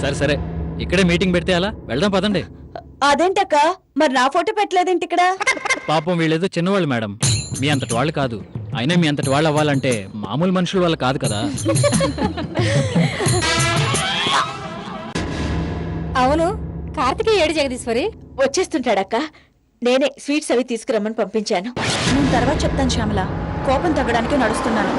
సరే సరే, ఇక్కడే మీటింగ్ పెడితే అలా వెళ్దాం పదండి. అదేంటక్క, మరి నా ఫోటో పెట్టలేదేంటి ఇక్కడ? పాపం వీళ్ళేదో చిన్నవాళ్ళు మేడం, మీ అంతటి వాళ్ళు కాదు. అయినా మీ అంతటి వాళ్ళు అవ్వాలంటే మామూలు మనుషుల వల్ల కాదు కదా. అవును, కార్తికేయ ఏడు జగదీశ్వరి వచ్చేస్తుంటాడక్క. నేనే స్వీట్స్ అవి తీసుకురమ్మని పంపించాను. నేను తర్వాత చెప్తాను శ్యామల. కోపం తగ్గడానికి నడుస్తున్నాను.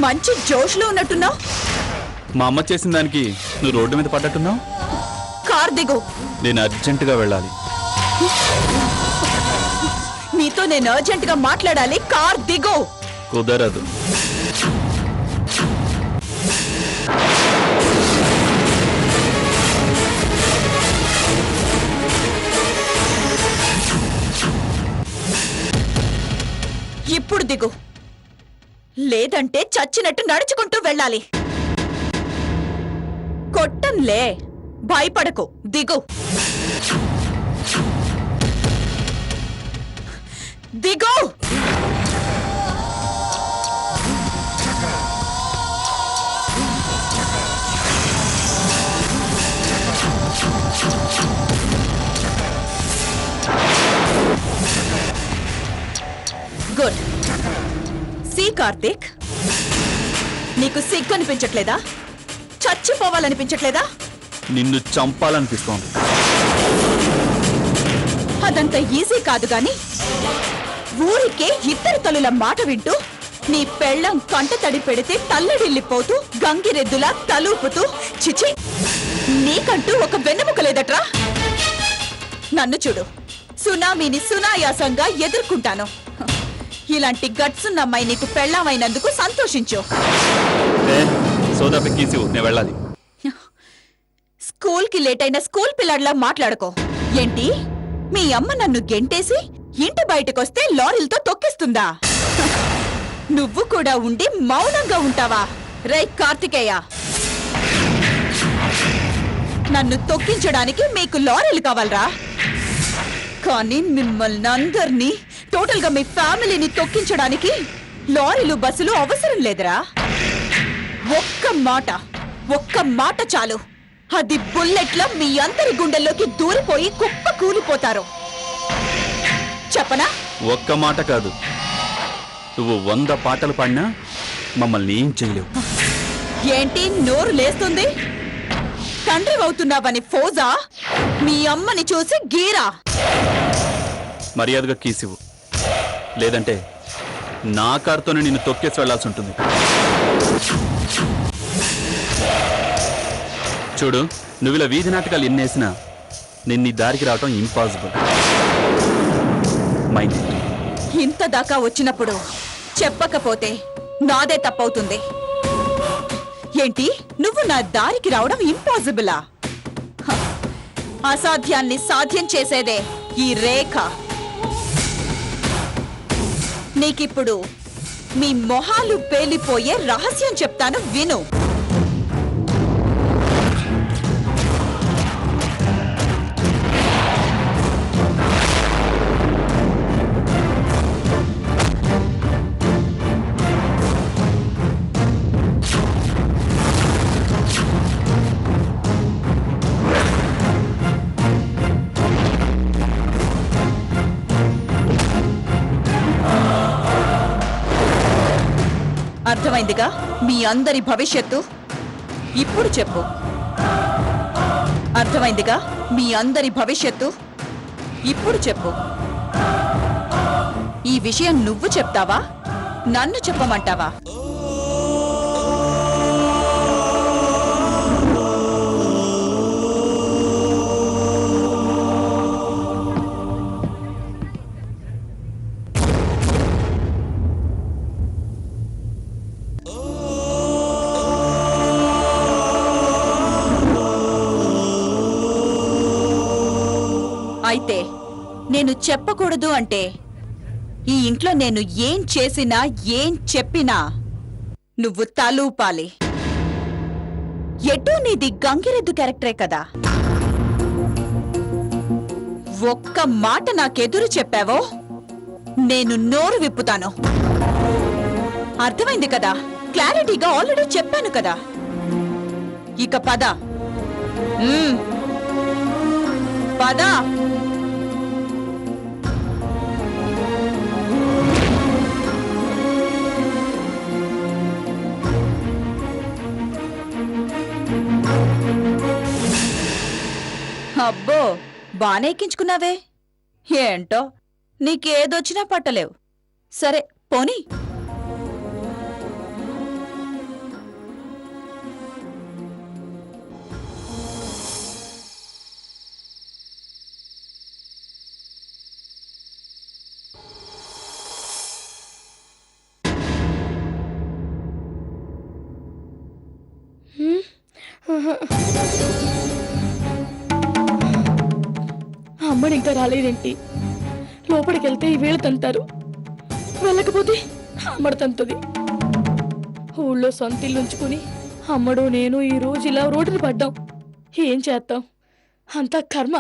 మంచి జోష్లో ఉన్నట్టున్నావు. మా అమ్మ చేసిన దానికి నువ్వు రోడ్డు మీద పడ్డట్టున్నావు. కార్ దిగు. నేను అర్జెంటుగా వెళ్ళాలి. నీతో నేను అర్జెంట్ గా మాట్లాడాలి. కార్ దిగు. కుదరదు. ఇప్పుడు దిగు, లేదంటే చచ్చినట్టు నడుచుకుంటూ వెళ్ళాలి. కొట్టంలే, భయపడకు, దిగు. దిగు. గుడ్. సి కార్తీక్, నీకు సిగ్గు అనిపించట్లేదా? చచ్చిపోవాలనిపించట్లేదా? నిన్ను చంపాలనిపిస్తోంది. అదంత ఈజీ కాదు గాని, ఊరికే ఇద్దరు తల్లుల మాట వింటూ నీ పెళ్ళం కంట తడి పెడితే తల్లడిల్లిపోతూ గంగిరెద్దులా తలూపుతూ, చిచి, నీకంటూ ఒక వెన్నెముక లేదట్రా. నన్ను చూడు, సునామీని సునాయాసంగా ఎదుర్కొంటాను. ఇలాంటి గట్సున్న అమ్మాయి నీకు పెళ్ళామైనందుకు సంతోషించు. సోదా పెక్కీసి నేను వెళ్ళాలి. స్కూల్ కి లేట్ అయిన స్కూల్ పిల్లాడిలా మాట్లాడుకో. ఏంటి, మీ అమ్మ నన్ను గెంటేసి ఇంటి బయటకొస్తే లారీలతో తొక్కిస్తుందా? నువ్వు కూడా ఉండి మౌనంగా ఉంటావా? రే కార్తికేయ, నన్ను తొక్కించడానికి మీకు లారీలు కావాలరా? కానీ మిమ్మల్ని అందరినీ, టోటల్ గా మీ ఫ్యామిలీని తొక్కించడానికి లారీలు బస్సులు అవసరం లేదురా. ఒక్క మాట చాలు. అది బుల్లెట్ల మీ అందరి గుండెల్లోకి దూరిపోయి కుప్ప కూలిపోతారు. చెప్పనా? ఒక్క మాట కాదు, నువ్వు 100 పాటలు పాడినా మమ్మల్ని ఏం చేయలేవు. ఏంటి నోరు లేస్తుంది? తండ్రి అవుతున్నావని ఫోజా? మీ అమ్మని చూసి గీరా. మర్యాదగా కీసివు, లేదంటే నా కారుతోనే నిన్ను తొక్కేసి వెళ్లాల్సి ఉంటుంది. చూడు, నువ్వు ఇలా వీధి నాటకాలు ఎన్నేసినా నిన్ను దారికి రావటం ఇంపాసిబుల్. మైండ్. ఇంత దాకా వచ్చినప్పుడు చెప్పకపోతే నాదే తప్పవుతుంది. ఏంటి, నువ్వు నా దారికి రావడం ఇంపాసిబులా? అసాధ్యాన్ని సాధ్యం చేసేదే ఈ రేఖ. నీకిప్పుడు మీ మొహాలు పేలిపోయే రహస్యం చెప్తాను, విను. అర్థమైందిగా మీ అందరి భవిష్యత్తు? ఇప్పుడు చెప్పు. అర్థమైందిగా మీ అందరి భవిష్యత్తు? ఇప్పుడు చెప్పు, ఈ విషయం నువ్వు చెప్తావా, నన్ను చెప్పమంటావా? అయితే నేను చెప్పకూడదు అంటే ఈ ఇంట్లో నేను ఏం చేసినా ఏం చెప్పినా నువ్వు తలూపాలి. ఎటూ నీది గంగిరెద్దు క్యారెక్టరే కదా. ఒక్క మాట నాకెదురు చెప్పావో నేను నోరు విప్పుతాను. అర్థమైంది కదా, క్లారిటీగా ఆల్రెడీ చెప్పాను కదా. ఇక పద. పద. అబ్బో, బానే ఎక్కించుకున్నావే. ఏంటో నీకేదొచ్చినా పట్టలేవు. సరే పోనీ. అమ్మడు ఇంకా రాలేదేంటి? లోపలికి వెళ్తే ఈ వేళ తంతారు, వెళ్ళకపోతే అమ్మడు తంతుంది. ఊళ్ళో సొంత ఇల్లు ఉంచుకుని అమ్మడు నేను ఈ రోజు ఇలా రోడ్డుని పడ్డాం. ఏం చేస్తాం, అంతా కర్మ.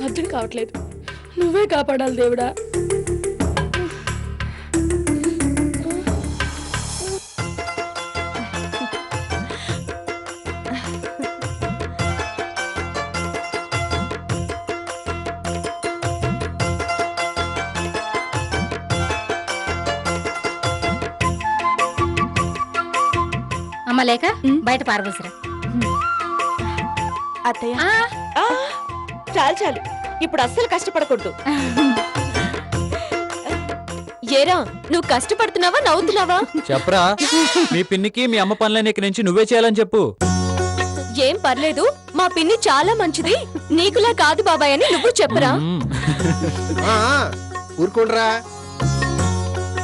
అర్థం కావట్లేదు. నువ్వే కాపాడాలి దేవుడా. అమ్మ లేక బయట పారబోసరా. అత్తయ్య, చాలు చాలు, ఇప్పుడు అస్సలు కష్టపడకూడదు. ఏరా, నువ్వు కష్టపడుతున్నావా నవ్వుతున్నావా? చెప్పరా, మీ పిన్నికి మీ అమ్మ పనులన్నీ ఇక్కడి నుంచి నువ్వే చేయాలని చెప్పు. ఏం పర్లేదు, మా పిన్ని చాలా మంచిది, నీకులా కాదు బాబాయ్ అని నువ్వు చెప్పరా. ఊరుకోండ్రా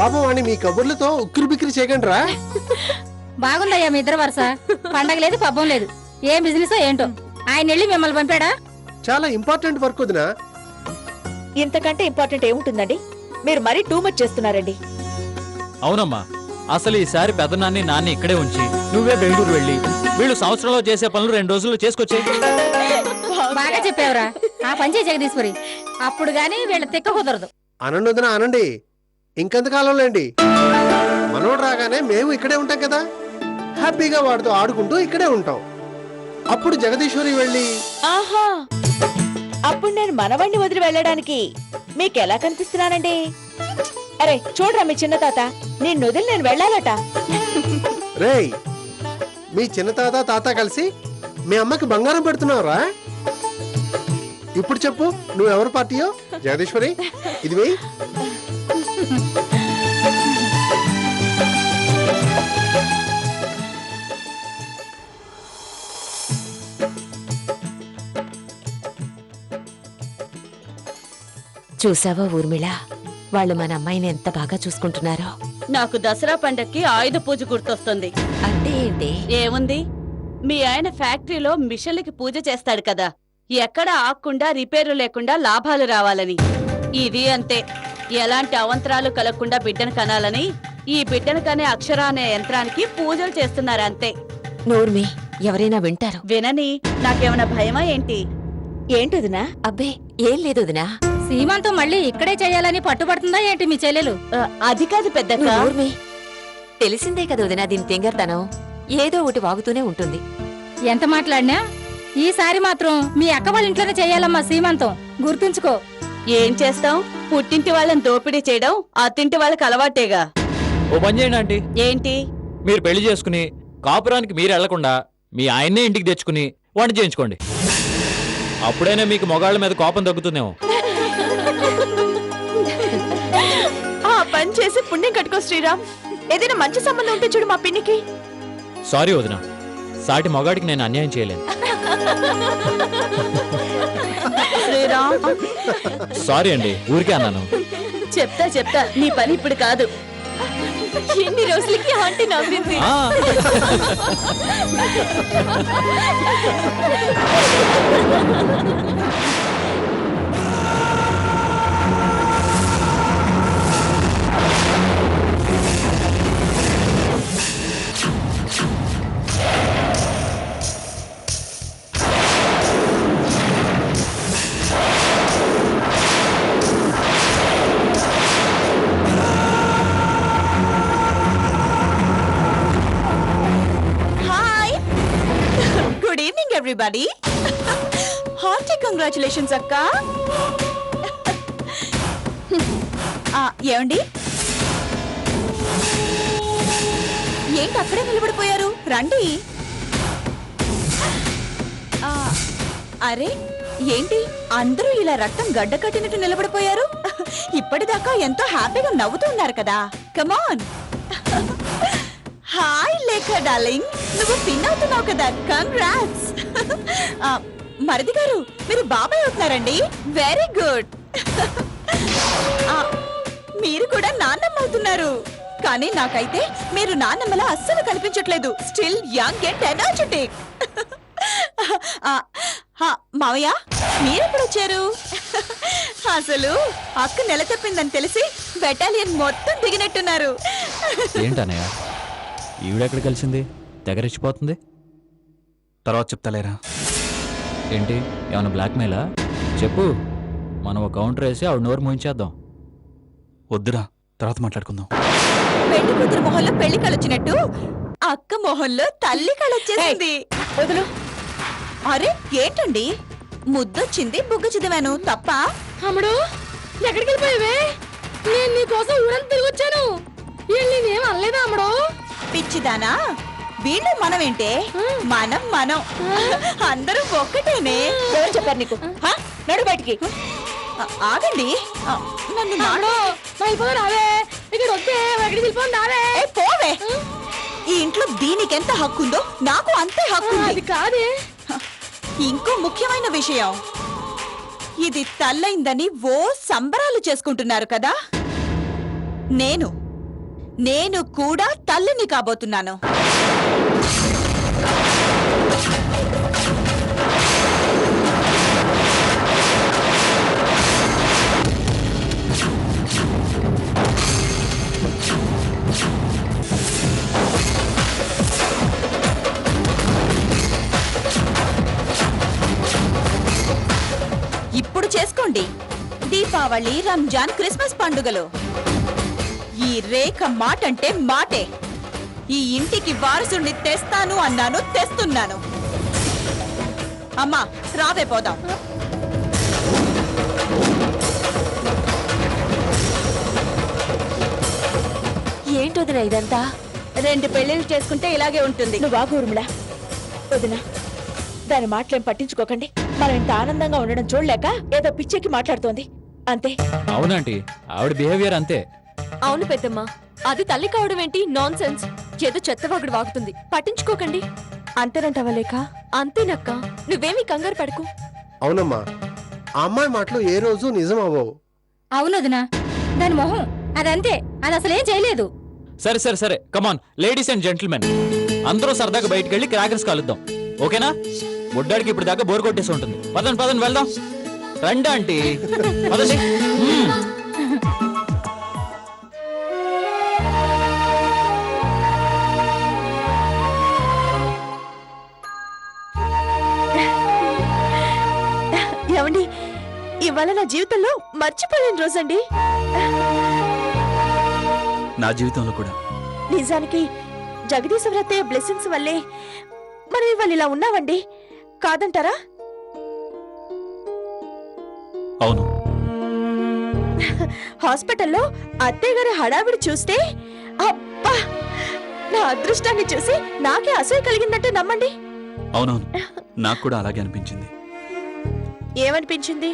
పాపం అని మీ కబుర్లతో ఉక్కిరి బిక్కిరి చేయకండి రా. బాగుందయ్యా మీ ఇద్దరు వరుస. పండగ లేదు, పబ్బం లేదు, ఏం బిజినెస్ ఏంటో. ఆయన వెళ్ళి మిమ్మల్ని పంపాడా? చాలా ఇంపార్టెంట్ వర్క్ వదినా. ఇంతకంటే ఇంపార్టెంట్ ఏముంటుందండి? మీరు మరీ టూ మచ్ చేస్తున్నారండి. అవునమ్మా, అసలు ఈసారి పెద్దనాన్ని నాన్ని ఇక్కడే ఉంచి నువ్వే బెంగళూరు వెళ్ళి వీళ్ళు సంవత్సరంలో చేసే పనులు 2 రోజుల్లో చేసుకొచ్చే. బాగా చెప్పావురా. ఆ పంచే జగదీశ్వరి, అప్పుడు గాని వీళ్ళ తిక్క కుదరదు. అనండి వదినా అనండి, ఇంకెంతకాలంలేండి. మనోడు రాగానే మేము ఇక్కడే ఉంటాం కదా, హ్యాపీగా వాడితో ఆడుకుంటూ ఇక్కడే ఉంటాం. అప్పుడు జగదీశ్వరి వెళ్ళి. ఆహా, అప్పుడు నేను మనవాణ్ణి వదిలి వెళ్ళడానికి మీకెలా కనిపిస్తున్నానండి? అరే చూడరా మీ చిన్న తాత, నేను వదిలి నేను వెళ్ళాలట. రేయ్, మీ చిన్న తాత తాత కలిసి మీ అమ్మకి బంగారం పెడుతున్నావురా. ఇప్పుడు చెప్పు, నువ్వెవరు పార్టీయో? జగదీశ్వరి, ఇది వెయ్యి. చూసావా ఊర్మిళ, వాళ్ళు మన అమ్మాయిని ఎంత బాగా చూసుకుంటున్నారో. నాకు దసరా పండక్కి ఆయుధ పూజ గుర్తొస్తుంది. అంటే ఏంటి? ఏముంది, మీ ఆయన ఫ్యాక్టరీలో మిషన్లకి పూజ చేస్తాడు కదా, ఎక్కడ ఆగకుండా రిపేరు లేకుండా లాభాలు రావాలని. ఇది అంతే, ఎలాంటి అవంతరాలు కలగకుండా బిడ్డను కనాలని ఈ బిడ్డను కనే అక్షర అనే యంత్రానికి పూజలు చేస్తున్నారు అంతే. నోర్మి, ఎవరైనా వింటారు. వినని, నాకేమైనా భయమా ఏంటి? ఏంటదినా? అబ్బే ఏం లేదు వదినా. సీమంతం మళ్ళీ ఇక్కడే చేయాలని పట్టుబడుతుందా ఏంటి మీ చెల్లెలు? అది కాదు పెద్దక్క. నోర్మి, తెలిసిందే కదా వదినా దీని తెంగర్తనం. ఏదో ఒకటి వాగుతూనే ఉంటుంది. ఎంత మాట్లాడినా ఈసారి మాత్రం మీ అక్క వాళ్ళ ఇంట్లోనే చేయాలమ్మా సీమంతం, గుర్తుంచుకో. ఏం చేస్తాం, పుట్టింటి వాళ్ళని దోపిడీ చేయడం అత్తింటి వాళ్ళకి అలవాటేగా. ఓ పని చేయండి ఆంటీ, ఏంటి? మీరు పెళ్లి చేసుకుని కాపురానికి మీరు వెళ్లకుండా మీ ఆయన్నే ఇంటికి తెచ్చుకుని వంట చేయించుకోండి. అప్పుడైనా మీకు మొగాళ్ళ మీద కోపం తగ్గుతుందేమో. పని చేసి పుణ్యం కట్టుకో శ్రీరామ్. ఏదైనా మంచి సంబంధం ఉంటే చూడు మా పిన్నికి. సారీ వదిన, సాటి మగాడికి నేను అన్యాయం చేయలేను. శ్రీరామ్ సారీ అండి, ఊరికే అన్నాను. చెప్తా నీ పని ఇప్పుడు కాదు. ఎన్ని రోజులకి ఆంటీ నవ్వింది. ఆ, hi, good evening everybody. Hearty congratulations అక్క. ఏమండి, ఏంటి అక్కడే నిలబడిపోయారు? రండి. ఆ, అరే ఏంటి అందరూ ఇలా రక్తం గడ్డ కట్టినట్టు నిలబడిపోయారు? ఇప్పటిదాకా ఎంతో హ్యాపీగా నవ్వుతూ ఉన్నారు కదా. కమాన్. హాయ్ లేఖ డార్లింగ్, నువ్వు పిన్ అవుతున్నావు కదా. కంగ్రాట్స్. మరిది గారు, మీరు బాబాయ్ అవుతున్నారండి. Very good. మీరు కూడా నాన్నమ్మ అవుతున్నారు. కానీ నాకైతే మీరు నాన్నమ్మలా అస్సలు కనిపించట్లేదు. Still young and energetic. మావయ్య, మీరెప్పుడు వచ్చారు? అసలు అక్క నెల తప్పిందని తెలిసి బెటాలియన్ మొత్తం దిగినట్టున్నారు. ఏంటన్నయ్య ఈవిడెక్కడ కలిసింది? తెగరెచ్చిపోతుంది. తర్వాత చెప్తాలేరా. ఏంటి, ఏమైనా బ్లాక్మెయిలా? చెప్పు, మనం ఒక కౌంటర్ వేసి ఆవిడ నోరు మూయించేద్దాం. వద్దురా, తర్వాత మాట్లాడుకుందాం. పెళ్లి కూతురు మొహంలో పెళ్లి కళొచ్చినట్టు అక్క మొహంలో తల్లి కళొచ్చేసింది. వదులు. అరే ఏంటండి, ముద్దొచ్చింది, బుగ్గ చదివాను తప్ప? అమ్మడు, ఎక్కడికి వెళ్ళిపోయావే? నేను నీ కోసం ఊరంతా తిరిగి వచ్చాను. నేనేం అనలేదా అమ్మడు? పిచ్చిదానా, వీళ్ళు మనమేంటే? మనం అందరూ ఒక్కటేనే. ఎవరు చెప్పారు నీకు? హా? నడు బయటికి. ఆగండి, నన్ను అమ్మడు, మా అయిపోయి రావే. ఇక్కడ వస్తే ఎక్కడికి వెళ్ళిపోయి రావే. పోవే. ఈ ఇంట్లో దీనికెంత హక్కుందో నాకు అంతే హక్కు ఉంది. అది కాదే. ఇంకో ముఖ్యమైన విషయం, ఇది తల్లైందని ఓ సంబరాలు చేసుకుంటున్నారు కదా. నేను కూడా తల్లిని కాబోతున్నాను. ఇప్పుడు చేసుకోండి. దీపావళి, రంజాన్, క్రిస్మస్ పండుగలు. ఈ రేఖ మాట అంటే మాటే. ఈ ఇంటికి వారసుని తెస్తాను అన్నాను, తెస్తున్నాను. అమ్మా రావే పోదాం. ఏంటొదినా ఇదంతా? 2 పెళ్లిళ్ళు చేసుకుంటే ఇలాగే ఉంటుంది. నువ్వు బాగు ఊర్మిళ. వదినా, దాని మాటలేం పట్టించుకోకండి. మనం ఇంత ఆనందంగా ఉండడం చూడలేక ఏదో పిచ్చెక్కి మాట్లాడుతోంది అంతే. అవునంటీ, ఆవిడ బిహేవియర్ అంతే. అవును పెద్దమ్మ, అది తల్లి కావడం ఏంటి? Non sense. ఏదో చెత్తవాగుడు వాగుతుంది, పట్టించుకోకండి. అంతేనంటావా లేక? అంతేనక్క, నువ్వేమీ కంగారు పడకు. అవునమ్మా, ఆ అమ్మాయి మాటలు ఏ రోజు నిజం అవ్వవు. అవునదినా, దాని మొహం అదంతే, అది అసలేం చేయలేదు. సరే కమాన్ లేడీస్ అండ్ జెంటిల్మెన్, అందరూ సరదాగా బయటికి వెళ్ళి క్రాకర్స్ కాలుద్దాం. ఓకేనా? బుడ్డాడికి ఇప్పుడు దాకా బోర్ కొట్టేసి ఉంటుంది. పదండి వెళ్దాం. రండి ఆంటీ, పదండి. ఏమండి, ఇవాళ నా జీవితంలో మర్చిపోలేని రోజండి. నా జీవితంలో కూడా. నిజానికి జగదీశ్వరత్తయ్య బ్లెస్సింగ్స్ వల్లే మనం ఇవాళ ఇలా ఉన్నామండి, కాదంటారా? అవును. హాస్పిటల్లో అత్తయ్య గారి హడావిడి చూస్తే అబ్బా, నా అదృష్టాన్ని చూసి నాకే అసూయ కలిగిందంటే నమ్మండి. అవునవును, నాకు కూడా అలాగే అనిపించింది. ఏమనిపించింది?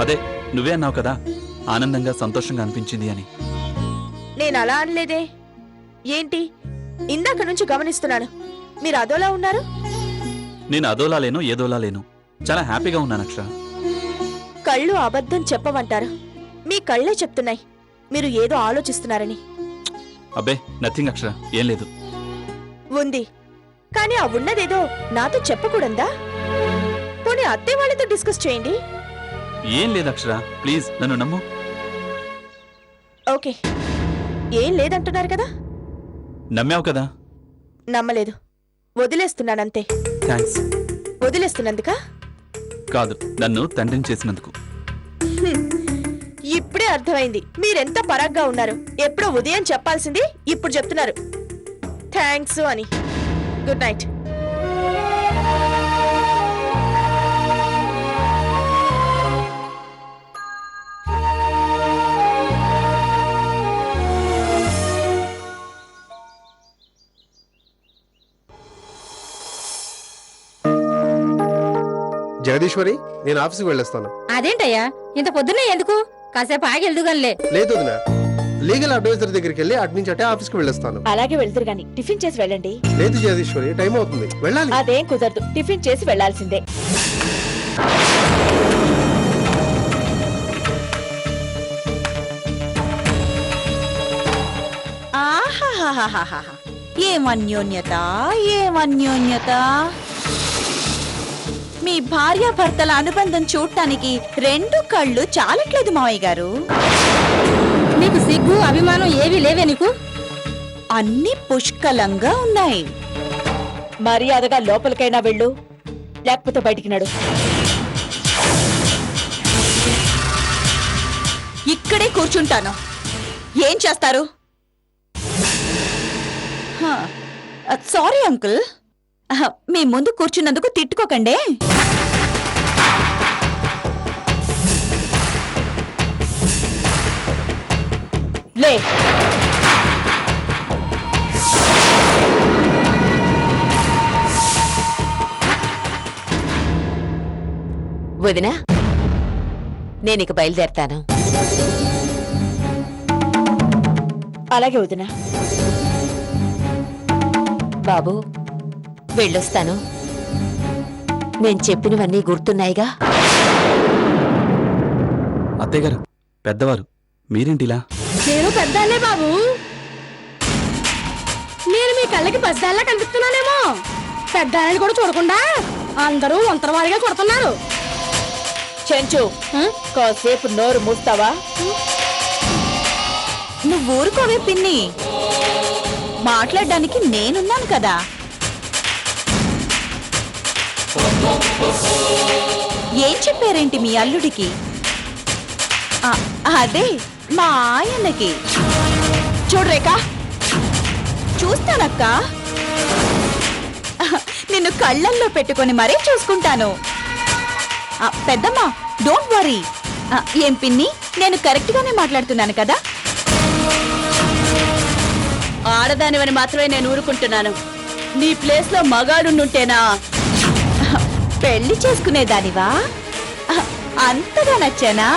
అదే నువ్వే అన్నావు కదా, ఆనందంగా సంతోషంగా అనిపించింది అని. నేను అలా అనలేదే. ఏంటి ఇందాక నుంచి గమనిస్తున్నాను, మీరు అదోలా ఉన్నారు. నేను అదోలా లేను, ఏదోలా లేను. చాలా హ్యాపీగా ఉన్నాను అక్షర. కళ్ళు అబద్ధం చెప్పమంటారు. మీ కళ్ళే చెప్తున్నాయి మీరు ఏదో ఆలోచిస్తున్నారని. అబ్బే నథింగ్ అక్షర, ఏం లేదు. ఉంది, కానీ ఆ ఉన్నదేదో నాతో చెప్పకూడదా? పోనీ అత్తే వాళ్ళతో డిస్కస్ చేయండి. ఏం లేదు అక్షర, ప్లీజ్ నన్ను నమ్ము. ఓకే, ఏం లేదంటున్నారు కదా. నమ్మావు కదా. నమ్మలేదు, వదిలేస్తున్నానంతే. థ్యాంక్స్. వదిలేస్తున్నందుక కాదు, నన్ను తండ్రిని చేసినందుకు. ఇప్పుడే అర్థమైంది మీరెంత పరాగ్గా ఉన్నారు. ఎప్పుడో ఉదయం చెప్పాల్సింది ఇప్పుడు చెప్తున్నారు థ్యాంక్స్ అని. Good night. జగదీశ్వరి, నేను ఆఫీస్కి వెళ్ళొస్తాను. అదేంటయ్యా ఇంత పొద్దున్నే ఎందుకు? కాసేపు ఆగి వెళ్దుగానిలే. లేదు వదినా, లీగల్ అడ్వైజర్ దగ్గరికి వెళ్ళి అటు నుంచి అటే ఆఫీస్కి వెళ్ళొస్తాను. అలాగే వెళ్తురు గాని టిఫిన్ చేసి వెళ్ళండి. లేదు జగదీశ్వరి, టైం అవుతుంది, వెళ్ళాలి. అదేం కుదరదు, టిఫిన్ చేసి వెళ్ళాల్సిందే. ఆహాహాహాహా. ఏమన్యోన్యత, ఏమన్యోన్యత. మీ భార్యాభర్తల అనుబంధం చూడటానికి 2 కళ్ళు చాలట్లేదు మావయ్య గారు. నీకు సిగ్గు అభిమానం ఏవీ లేవే నీకు? అన్ని పుష్కలంగా ఉన్నాయి. మర్యాదగా లోపలికైనా వెళ్ళు, లేకపోతే బయటికి నడు. ఇక్కడే కూర్చుంటాను. ఏం చేస్తారు? సారీ అంకుల్, మీ ముందు కూర్చున్నందుకు తిట్టుకోకండి. లే. వదినా, నేనిక బయలుదేరతాను. అలాగే వదినా. బాబు వెళ్ళొస్తాను. నేను చెప్పినవన్నీ గుర్తున్నాయిగా? అత్తయ్య గారు, పెద్దవారు, మీరేంటిలా? నేను పెద్దాన్నే బాబు. నేను మీ కళ్ళకి పసిదాల్లా కనిపిస్తున్నానేమో. పెద్దాన్ని కూడా చూడకుండా అందరూ ఒంటరివారిగా కొడుతున్నారు. చెంచు, కాసేపు నోరు మూస్తావా? నువ్వు ఊరుకోవే పిన్ని, మాట్లాడడానికి నేనున్నాను కదా. ఏం చెప్పారేంటి మీ అల్లుడికి? అదే మా ఆయనకి. చూడరేక, చూస్తానక్క. నిన్ను కళ్ళల్లో పెట్టుకొని మరీ చూసుకుంటాను. పెద్దమ్మా, డోంట్ వరీ. ఏం పిన్ని, నేను కరెక్ట్ గానే మాట్లాడుతున్నాను కదా? ఆడదానివని మాత్రమే నేను ఊరుకుంటున్నాను. నీ ప్లేస్ లో మగాడుండుంటేనా పెళ్లి చేసుకునేదానివా? అంతగా నచ్చానా?